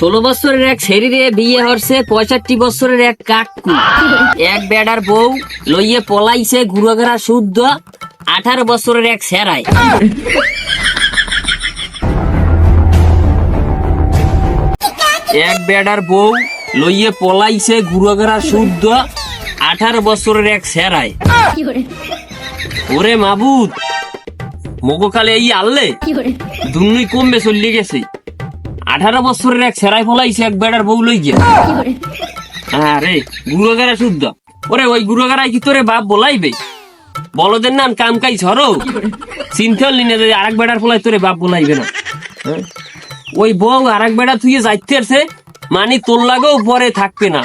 16 বছরের এক শরীরে বিয়ে হচ্ছে 65 বছরের এক কাকু। এক বেড়ার বউ লইয়ে পলাইছে গুড়াগাড়া শুদ্ধ 18 বছরের এক সেরাই। এক বেড়ার বউ লইয়ে পলাইছে গুড়াগাড়া শুদ্ধ 18 বছরের এক সেরাই। ওরে মাবুদ মগকালে এই আল্লে দুনুই কমবে চলে গেছে। 18 বছরের এক সেরাই ফলাইছে এক বেড়ার বউ লই গিয়া। আরে গুড়াগাড়া শুদ্ধ। ওরে ওই গুড়াগাড়ায় কি তোরে বাপ বলাইবে? বলদের নাম কাম কাই ছড়ো চিন্তা হলি না যে আরেক বেড়ার ফলাই তোরে বাপ বলাইবে না। ওই বউ আরেক বেড়া থুয়ে যাইতে আসে মানে তোর লাগেও পরে থাকবে না।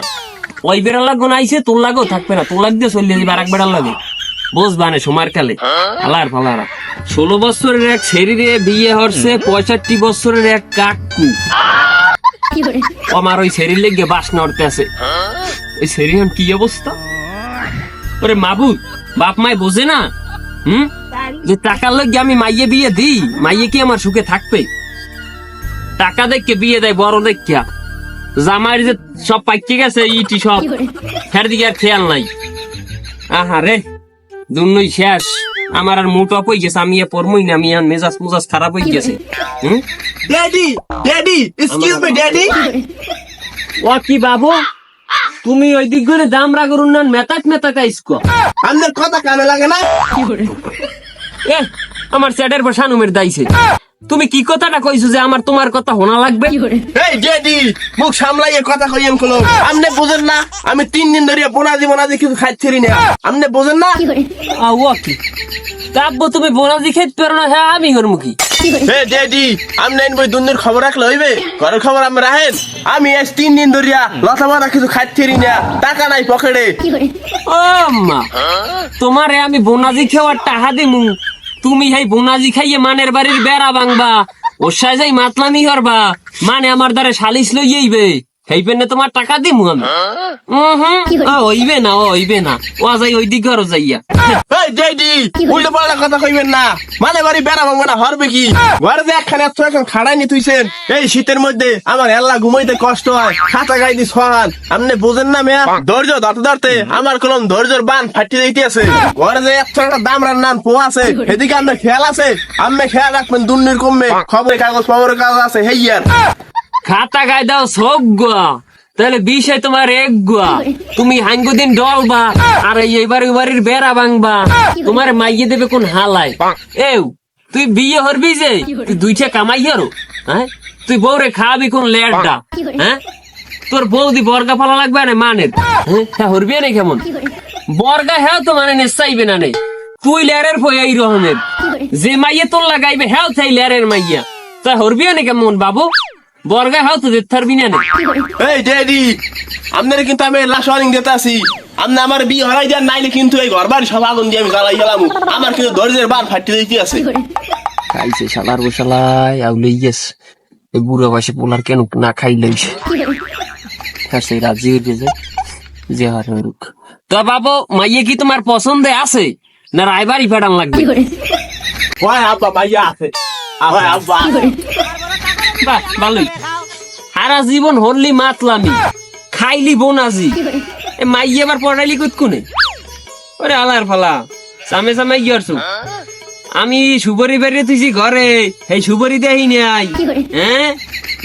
ওই বেড়ার লাগো নাইছে তোর লাগেও থাকবে না, তোর লাগ দিয়ে চলে যাবে আরেক বেড়ার লাগে। বুঝবানে সময়ের কালে আলার ফালারা। 16 বছরের এক শরীরে বিয়ে হচ্ছে 65 বছরের এক কাকু। আমার ওই শরীর লেগে বাস নড়তে আছে। ওই শরীর কি অবস্থা? ওরে মাবুদ বাপ মায় বোঝে না যে টাকার লগে আমি মাইয়ে বিয়ে দিই, মাইয়ে কি আমার সুখে থাকবে? টাকা দেখে বিয়ে দেয় বড় দেখিয়া, জামাই যে সব পাইকে গেছে ইটি সব ফের দিকে আর খেয়াল নাই। আহা রে দুনুই শেষ। আমার আর মুড অফ হয়ে গেছে, আমি পড়মই না, আমি মেজাজ মুজাজ খারাপ হয়ে গেছে। Daddy daddy excuse me daddy. ও কি বাবু তুমি ওই দিক করে দামরা করুন না মেতাক মেতাক আইসকো। আপনার কথা কানে লাগে না? এ আমার চ্যাটের পর শানুমের দাইছে। তুমি কি কথাটা কইছো যে আমার তোমার কথা হোনা লাগবে? এই ড্যাডি মুখ সামলাইয়ে কথা কইয়েন কোলো। আপনি বুঝেন না আমি 3 দিন ধরে বোনাজি কিছু খাইছিরি না। আপনি বুঝেন না? ও কি তাব্বো তুমি বোনাজি খেতে পারো না? হ্যাঁ আমি করমু কি? হে ড্যাডি আপনি বই দুনিয়ার খবর রাখলে হইবে? ঘরের খবর আমি রাখেন। আমি আজ 3 দিন ধরিয়া লতা মারা কিছু খাইছিরি না, টাকা নাই পকেটে। ও মা তোমারে আমি বোনাজি খাওয়ার টাকা দিমু, তুমি এই বোনাজি খাইয়ে মানের বাড়ির বেড়া ভাঙবা, ওর সাথে যাই মাতলামি করবা, মানে আমার দ্বারা সালিশ লইয়েইবে, সেই পেনে তোমার টাকা দিমু আমি? হইবে না, হইবে না, ও যাই ওই দিকে আরো যাইয়া। এই ড্যাডি উল্টো পাল্টা কথা কইবেন না, মানে বাড়ি বেড়া ভাঙবে না হরবে কি? ঘরে যে একখানে এত এখন খাড়াই নি তুইছেন। এই শীতের মধ্যে আমার এল্লা ঘুমাইতে কষ্ট হয়, খাতা গাই দি সহান। আপনি বোঝেন না মেয়া? ধৈর্য ধরতে ধরতে আমার কলম ধৈর্যের বান ফাটি যাইতে আছে। ঘরে যে এত একটা দাম রান্নার পোয়া আছে, এদিকে আপনার খেয়াল আছে? আপনি খেয়াল রাখবেন দুর্নির কমবে, খবরের খবরের কাগজ আছে হেইয়ার। খাতা গায়ে দাও সব গোয়া, তাহলে বিষয় তোমার এক গোয়া। তুমি হাঙ্গুদিন ডলবা আর এইবার বাড়ির বেড়া ভাঙবা, তোমার মাইয়ে দেবে কোন হালায়? এও তুই বিয়ে হরবি যে তুই 2টা কামাই হরো? হ্যাঁ তুই বউরে খাওয়াবি কোন লেটটা? হ্যাঁ তোর বৌদি বর্গা ফালা লাগবে না মানের? হ্যাঁ হরবি না কেমন বর্গা? হ্যাঁ তো মানে চাইবে না নে তুই লেরের ফই এই রহমের যে মাইয়ে তোর লাগাইবে, হ্যাঁ তাই লেরের মাইয়া, তা হরবি না কেমন বাবু? বর্গা হ্যাঁ তো দেখতে পারবি না। এই ড্যাডি আপনার কিন্তু আমি লাশ ওয়ার্নিং দিতে আসি। আপনি আমার বিয়ে হরাই দেন, নাইলে কিন্তু এই ঘর বাড়ি সব আগুন দিয়ে আমি জ্বালাই গেলাম। আমার কিন্তু ধৈর্যের বান ফাটি দিতে আছে। খাইছে শালার বসালাই আউলে গেস এই বুড়ো বয়সে পোলার কেন না খাই লইছে। আর সেই রাজি হয়ে গেছে যে হার হরুক। তো বাবু মাইয়ে কি তোমার পছন্দে আছে না রায়বাড়ি ফেরান লাগবে? ওই আব্বা ভাইয়া আছে, ওই আব্বা বাহ ভালোই। সারা জীবন হরলি মাতলামি খাইলি বোনাজি, মাইয়ে আবার পড়াইলি কুতকুনে। ওরে আলার ফালা সামে সামে গিয়েছ। আমি সুবরি বেরিয়ে তুইছি ঘরে, এই সুবরি দেহি নাই। হ্যাঁ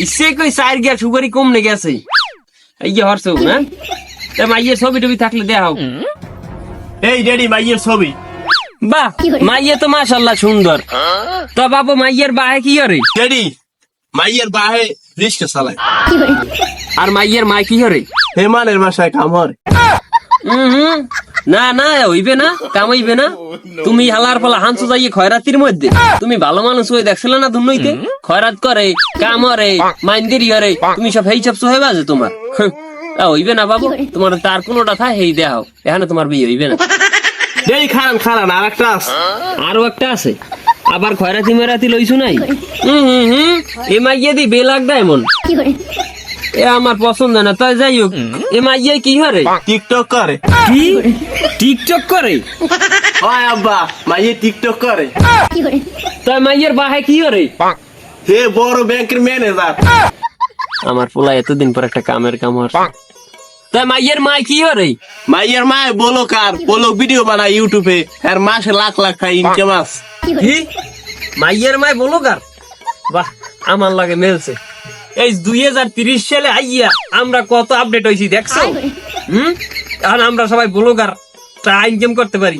ইচ্ছে কই চার গিয়া সুবরি কমনে গেছে এই যে হরছ। হ্যাঁ মাইয়ের ছবি টবি থাকলে দেখাও। এই ড্যাডি মাইয়ের ছবি। বাহ মাইয়ে তো মাশাআল্লাহ সুন্দর। তো বাবু মাইয়ের বাহে কি করে? ড্যাডি মাইয়ের বাহে রিস্কা চালায়। আর মাইয়ের মাই কি করে? হেমানের বাসায় কাম হরে। না না হইবে না, কাম হইবে না। তুমি হালার পালা হাঁসু যাইয়ে খয়রাতির মধ্যে তুমি ভালো মানুষ হয়ে দেখছিল না? দুনইতে খয়রাত করে কাম হরে মাইন্দিরি হরে, তুমি সব হেই সব সোহেবা যে তোমার হইবে না বাবু। তোমার তার কোনটা থাই হেই দেখাও, এখানে তোমার বিয়ে হইবে না। ড্যাডি খারান খারান আর একটা আছে। আরো একটা আছে আবার খয়রাতি মেরাতি লইছু নাই? এ মাইয়ে দি বেলাগদা এমন এ আমার পছন্দ না। তাই যাই হোক এ মাইয়ে কি হরে? টিকটক করে। কি টিকটক করে? ওই আব্বা মাইয়ে টিকটক করে। তাই মাইয়ের বাহে কি হরে? হে বড় ব্যাংকের ম্যানেজার। আমার পোলা এতদিন পর একটা কামের কাম হর তাই মাইয়ের মায় কি হরে মাইয়ের মা বলো কার বলো ভিডিও বানায় ইউটিউবে আর মাসে লাখ লাখ খাই ইনকাম আস কি মাইয়ের মায় বলো কার বাহ আমার লাগে মেলছে এই 2030 সালে আইয়া আমরা কত আপডেট হইছি দেখছো এখন আমরা সবাই ব্লগার তা ইনকাম করতে পারি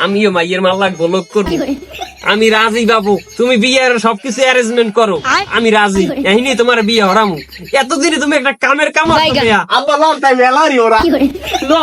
আমিও মাইয়ের মাল্লাক ব্লগ করবো আমি রাজি বাবু তুমি বিয়ের সবকিছু অ্যারেঞ্জমেন্ট করো আমি রাজি এহিনি তোমার বিয়ে হরামু এতদিনে তুমি একটা কামের কাম আব্বা লন টাইম এলারি ওরা লো